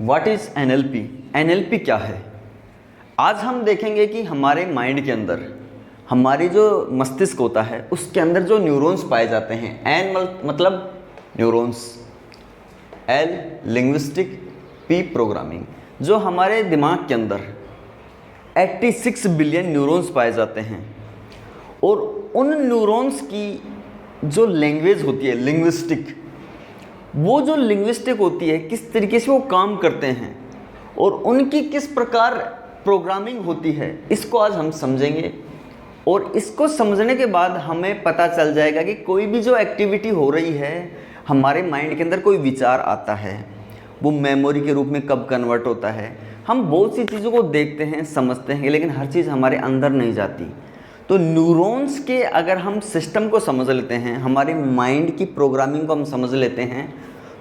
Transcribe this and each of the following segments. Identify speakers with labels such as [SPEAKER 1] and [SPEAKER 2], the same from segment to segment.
[SPEAKER 1] What is NLP? NLP क्या है? आज हम देखेंगे कि हमारे माइंड के अंदर, हमारी जो मस्तिष्क होता है उसके अंदर जो न्यूरॉन्स पाए जाते हैं, एन मतलब neurons, L linguistic, P programming, जो हमारे दिमाग के अंदर 86 बिलियन न्यूरॉन्स पाए जाते हैं। और उन न्यूरॉन्स की जो लैंग्वेज होती है लिंग्विस्टिक, वो जो लिंग्विस्टिक होती है किस तरीके से वो काम करते हैं और उनकी किस प्रकार प्रोग्रामिंग होती है, इसको आज हम समझेंगे। और इसको समझने के बाद हमें पता चल जाएगा कि कोई भी जो एक्टिविटी हो रही है, हमारे माइंड के अंदर कोई विचार आता है, वो मेमोरी के रूप में कब कन्वर्ट होता है। हम बहुत सी चीज़ों को देखते हैं, समझते हैं, लेकिन हर चीज़ हमारे अंदर नहीं जाती। तो न्यूरॉन्स के अगर हम सिस्टम को समझ लेते हैं, हमारे माइंड की प्रोग्रामिंग को हम समझ लेते हैं,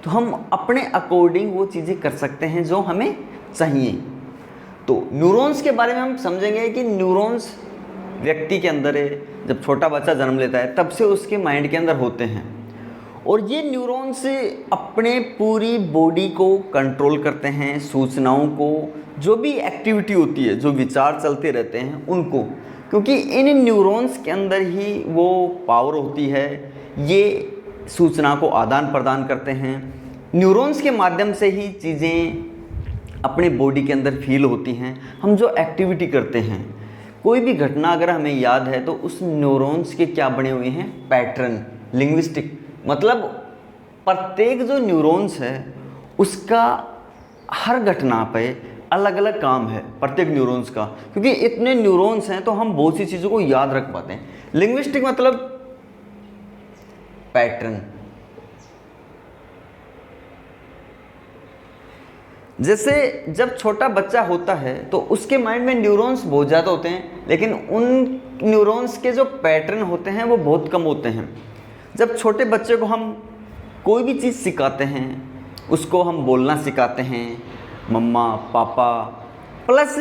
[SPEAKER 1] तो हम अपने अकॉर्डिंग वो चीज़ें कर सकते हैं जो हमें चाहिए। तो न्यूरॉन्स के बारे में हम समझेंगे कि न्यूरॉन्स व्यक्ति के अंदर है, जब छोटा बच्चा जन्म लेता है तब से उसके माइंड के अंदर होते हैं। और ये न्यूरॉन्स अपने पूरी बॉडी को कंट्रोल करते हैं, सूचनाओं को, जो भी एक्टिविटी होती है, जो विचार चलते रहते हैं उनको, क्योंकि इन न्यूरॉन्स के अंदर ही वो पावर होती है। ये सूचना को आदान प्रदान करते हैं। न्यूरॉन्स के माध्यम से ही चीज़ें अपने बॉडी के अंदर फील होती हैं। हम जो एक्टिविटी करते हैं, कोई भी घटना अगर हमें याद है तो उस न्यूरॉन्स के क्या बने हुए हैं, पैटर्न, लिंग्विस्टिक, मतलब प्रत्येक जो न्यूरॉन्स है उसका हर घटना पे अलग अलग काम है प्रत्येक न्यूरॉन्स का, क्योंकि इतने न्यूरॉन्स हैं तो हम बहुत सी चीज़ों को याद रख पाते हैं। लिंग्विस्टिक मतलब पैटर्न। जैसे जब छोटा बच्चा होता है तो उसके माइंड में न्यूरॉन्स बहुत ज़्यादा होते हैं, लेकिन उन न्यूरॉन्स के जो पैटर्न होते हैं वो बहुत कम होते हैं। जब छोटे बच्चे को हम कोई भी चीज़ सिखाते हैं, उसको हम बोलना सिखाते हैं, मम्मा पापा, प्लस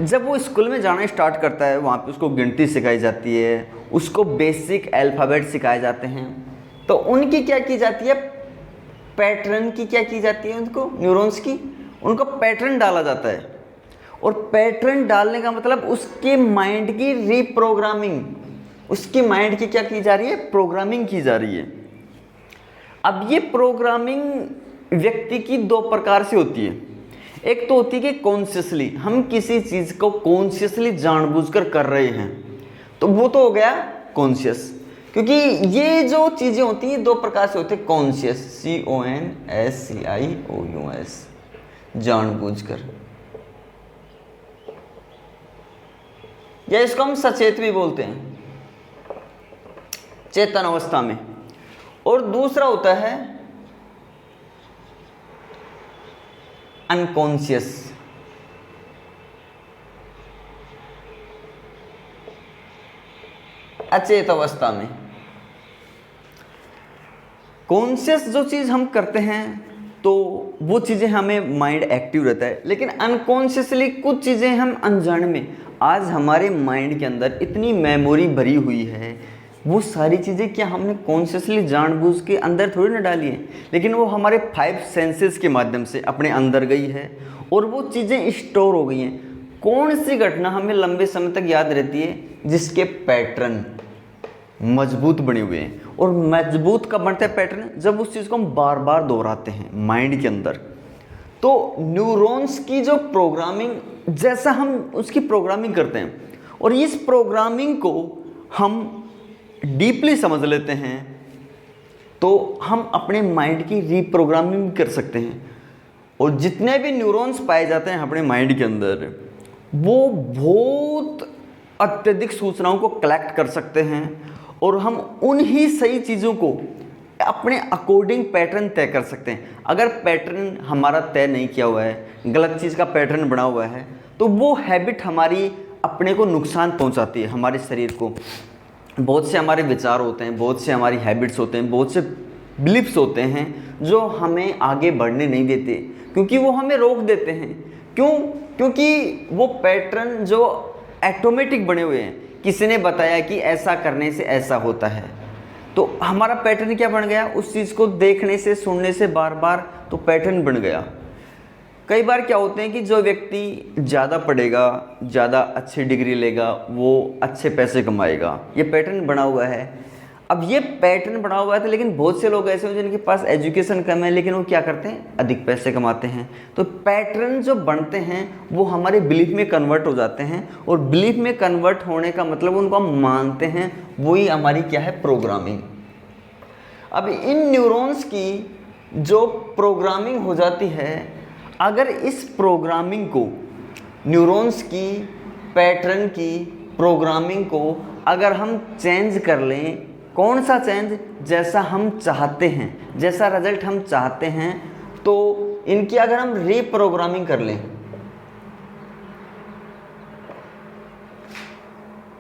[SPEAKER 1] जब वो स्कूल में जाना स्टार्ट करता है वहाँ पे उसको गिनती सिखाई जाती है, उसको बेसिक अल्फ़ाबेट सिखाए जाते हैं, तो उनकी क्या की जाती है, पैटर्न की क्या की जाती है, उनको न्यूरॉन्स की उनको पैटर्न डाला जाता है। और पैटर्न डालने का मतलब उसके माइंड की रीप्रोग्रामिंग, उसकी माइंड की क्या की जा रही है, प्रोग्रामिंग की जा रही है। अब ये प्रोग्रामिंग व्यक्ति की दो प्रकार से होती है। एक तो होती है कि कॉन्शियसली, हम किसी चीज़ को कॉन्शियसली जानबूझकर कर रहे हैं, तो वो तो हो गया कॉन्शियस। क्योंकि ये जो चीज़ें होती हैं दो प्रकार से होती है, कॉन्शियस, CONSCIOUS, जानबूझकर, या इसको हम सचेत भी बोलते हैं, चेतन अवस्था में। और दूसरा होता है अनकॉन्शियस, अचेत अवस्था में। कॉन्शियस जो चीज़ हम करते हैं तो वो चीज़ें हमें माइंड एक्टिव रहता है, लेकिन अनकॉन्शियसली कुछ चीज़ें हम अनजाने में, आज हमारे माइंड के अंदर इतनी मेमोरी भरी हुई है, वो सारी चीज़ें क्या हमने कॉन्शियसली जानबूझ के अंदर थोड़ी ना डाली है, लेकिन वो हमारे 5 सेंसेस के माध्यम से अपने अंदर गई है और वो चीज़ें स्टोर हो गई हैं। कौन सी घटना हमें लंबे समय तक याद रहती है, जिसके पैटर्न मजबूत बने हुए हैं। और मजबूत कब बनता है पैटर्न, जब उस चीज़ को हम बार बार दोहराते हैं माइंड के अंदर। तो न्यूरॉन्स की जो प्रोग्रामिंग, जैसा हम उसकी प्रोग्रामिंग करते हैं और इस प्रोग्रामिंग को हम डीपली समझ लेते हैं, तो हम अपने माइंड की रीप्रोग्रामिंग कर सकते हैं। और जितने भी न्यूरॉन्स पाए जाते हैं अपने माइंड के अंदर, वो बहुत अत्यधिक सूचनाओं को कलेक्ट कर सकते हैं और हम उन ही सही चीज़ों को अपने अकॉर्डिंग पैटर्न तय कर सकते हैं। अगर पैटर्न हमारा तय नहीं किया हुआ है, गलत चीज़ का पैटर्न बना हुआ है, तो वो हैबिट हमारी अपने को नुकसान पहुंचाती है, हमारे शरीर को। बहुत से हमारे विचार होते हैं, बहुत से हमारी हैबिट्स होते हैं, बहुत से बिलीफ्स होते हैं जो हमें आगे बढ़ने नहीं देते, क्योंकि वो हमें रोक देते हैं। क्यों? क्योंकि वो पैटर्न जो ऑटोमेटिक बने हुए हैं, किसी ने बताया कि ऐसा करने से ऐसा होता है, तो हमारा पैटर्न क्या बन गया, उस चीज़ को देखने से, सुनने से बार बार, तो पैटर्न बन गया। कई बार क्या होते हैं कि जो व्यक्ति ज़्यादा पढ़ेगा, ज़्यादा अच्छी डिग्री लेगा, वो अच्छे पैसे कमाएगा, ये पैटर्न बना हुआ है। अब ये पैटर्न बना हुआ है, लेकिन बहुत से लोग ऐसे हैं जिनके पास एजुकेशन कम है, लेकिन वो क्या करते हैं, अधिक पैसे कमाते हैं। तो पैटर्न जो बनते हैं वो हमारे बिलीफ में कन्वर्ट हो जाते हैं, और बिलीफ में कन्वर्ट होने का मतलब उनको हम मानते हैं, वही हमारी क्या है, प्रोग्रामिंग। अब इन न्यूरॉन्स की जो प्रोग्रामिंग हो जाती है, अगर इस प्रोग्रामिंग को, न्यूरॉन्स की पैटर्न की प्रोग्रामिंग को अगर हम चेंज कर लें, कौन सा चेंज, जैसा हम चाहते हैं, जैसा रिजल्ट हम चाहते हैं, तो इनकी अगर हम रीप्रोग्रामिंग कर लें,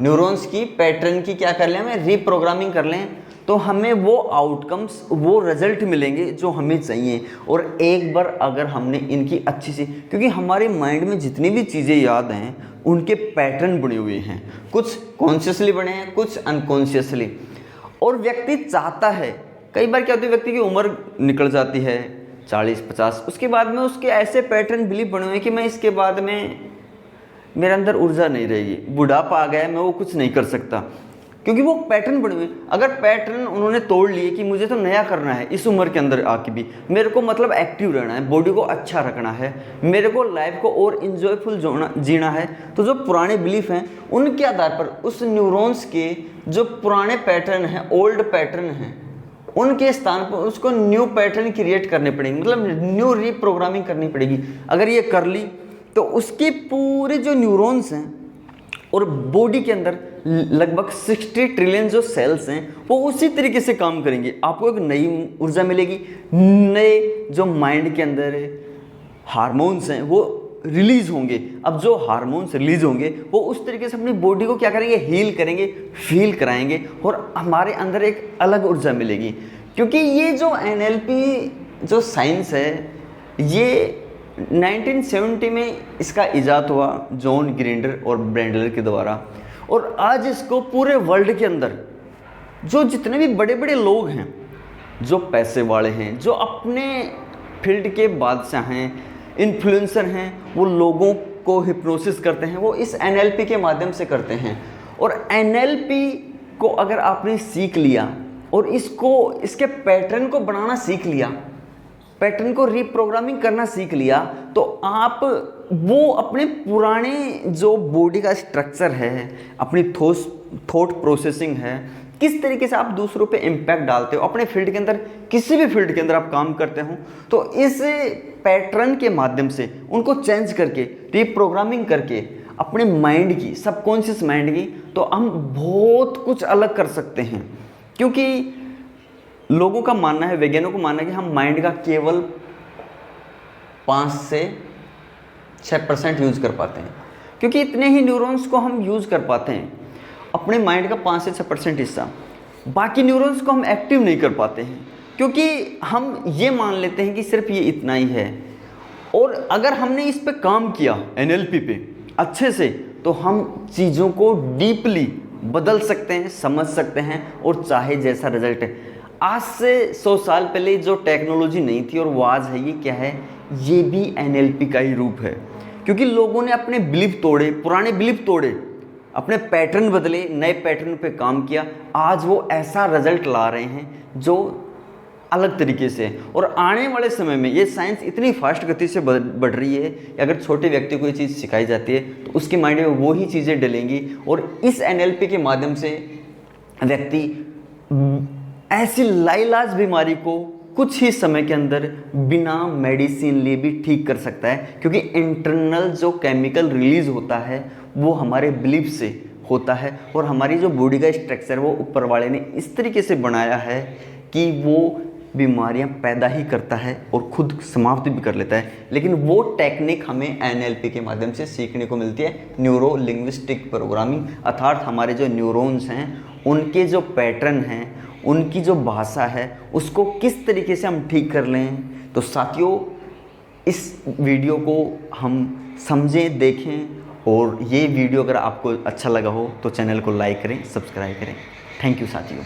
[SPEAKER 1] न्यूरॉन्स की पैटर्न की क्या कर लें, हमें रीप्रोग्रामिंग कर लें, तो हमें वो आउटकम्स, वो रिजल्ट मिलेंगे जो हमें चाहिए। और एक बार अगर हमने इनकी अच्छी सी, क्योंकि हमारे माइंड में जितनी भी चीज़ें याद हैं उनके पैटर्न बने हुए हैं, कुछ कॉन्शियसली बने हैं, कुछ अनकॉन्शियसली। और व्यक्ति चाहता है, कई बार क्या होती है, व्यक्ति की उम्र निकल जाती है 40-50, उसके बाद में उसके ऐसे पैटर्न बिलीव बने हुए हैं कि मैं इसके बाद में, मेरे अंदर ऊर्जा नहीं रहेगी, बुढ़ापा आ गया है, मैं वो कुछ नहीं कर सकता, क्योंकि वो पैटर्न बने हुए। अगर पैटर्न उन्होंने तोड़ लिए कि मुझे तो नया करना है, इस उम्र के अंदर आके भी मेरे को मतलब एक्टिव रहना है, बॉडी को अच्छा रखना है, मेरे को लाइफ को और इंजॉयफुल जीना है, तो जो पुराने बिलीफ हैं उनके आधार पर उस न्यूरॉन्स के जो पुराने पैटर्न हैं, ओल्ड पैटर्न हैं, उनके स्थान पर उसको न्यू पैटर्न क्रिएट करने पड़ेंगे, मतलब न्यू रीप्रोग्रामिंग करनी पड़ेगी। अगर ये कर ली तो उसके पूरे जो न्यूरॉन्स हैं और बॉडी के अंदर लगभग 60 ट्रिलियन जो सेल्स हैं वो उसी तरीके से काम करेंगे। आपको एक नई ऊर्जा मिलेगी, नए जो माइंड के अंदर हार्मोन्स हैं वो रिलीज होंगे। अब जो हार्मोन्स रिलीज होंगे वो उस तरीके से अपनी बॉडी को क्या करेंगे, हील करेंगे, फील कराएंगे, और हमारे अंदर एक अलग ऊर्जा मिलेगी। क्योंकि ये जो NLP जो साइंस है, ये 1970 में इसका इजाद हुआ जॉन ग्रिंडर और ब्रेंडलर के द्वारा, और आज इसको पूरे वर्ल्ड के अंदर जो जितने भी बड़े बड़े लोग हैं, जो पैसे वाले हैं, जो अपने फील्ड के बादशाह हैं, इन्फ्लुएंसर हैं, वो लोगों को हिप्नोसिस करते हैं, वो इस NLP के माध्यम से करते हैं। और NLP को अगर आपने सीख लिया और इसके पैटर्न को बनाना सीख लिया, पैटर्न को रीप्रोग्रामिंग करना सीख लिया, तो आप वो अपने पुराने जो बॉडी का स्ट्रक्चर है, अपनी थॉट प्रोसेसिंग है, किस तरीके से आप दूसरों पे इम्पैक्ट डालते हो अपने फील्ड के अंदर, किसी भी फील्ड के अंदर आप काम करते हो, तो इस पैटर्न के माध्यम से उनको चेंज करके, रीप्रोग्रामिंग करके अपने माइंड की, सबकॉन्शियस माइंड की, तो हम बहुत कुछ अलग कर सकते हैं। क्योंकि लोगों का मानना है, वैज्ञानिकों को मानना है कि हम माइंड का केवल 5 से 6% यूज़ कर पाते हैं, क्योंकि इतने ही न्यूरॉन्स को हम यूज़ कर पाते हैं, अपने माइंड का 5 से 6% हिस्सा। बाकी न्यूरॉन्स को हम एक्टिव नहीं कर पाते हैं, क्योंकि हम ये मान लेते हैं कि सिर्फ ये इतना ही है। और अगर हमने इस पे काम किया, NLP पे अच्छे से, तो हम चीज़ों को डीपली बदल सकते हैं, समझ सकते हैं, और चाहे जैसा रिजल्ट है। आज से 100 साल पहले जो टेक्नोलॉजी नहीं थी और वो आज है, ये क्या है, ये भी NLP का ही रूप है। क्योंकि लोगों ने अपने बिलीफ तोड़े, पुराने बिलीफ तोड़े, अपने पैटर्न बदले, नए पैटर्न पे काम किया, आज वो ऐसा रिजल्ट ला रहे हैं जो अलग तरीके से। और आने वाले समय में ये साइंस इतनी फास्ट गति से बढ़ रही है कि अगर छोटे व्यक्ति को ये चीज़ सिखाई जाती है तो उसके माइंड में वो ही चीज़ें डलेंगी, और इस NLP के माध्यम से व्यक्ति ऐसी लाइलाज बीमारी को कुछ ही समय के अंदर बिना मेडिसिन लिए भी ठीक कर सकता है। क्योंकि इंटरनल जो केमिकल रिलीज होता है वो हमारे बिलीफ से होता है, और हमारी जो बॉडी का स्ट्रक्चर वो ऊपर वाले ने इस तरीके से बनाया है कि वो बीमारियां पैदा ही करता है और खुद समाप्त भी कर लेता है। लेकिन वो टेक्निक हमें NLP के माध्यम से सीखने को मिलती है, न्यूरो लिंग्विस्टिक प्रोग्रामिंग, अर्थात हमारे जो न्यूरॉन्स हैं उनके जो पैटर्न हैं, उनकी जो भाषा है, उसको किस तरीके से हम ठीक कर लें। तो साथियों, इस वीडियो को हम समझें, देखें, और ये वीडियो अगर आपको अच्छा लगा हो तो चैनल को लाइक करें, सब्सक्राइब करें। थैंक यू साथियों।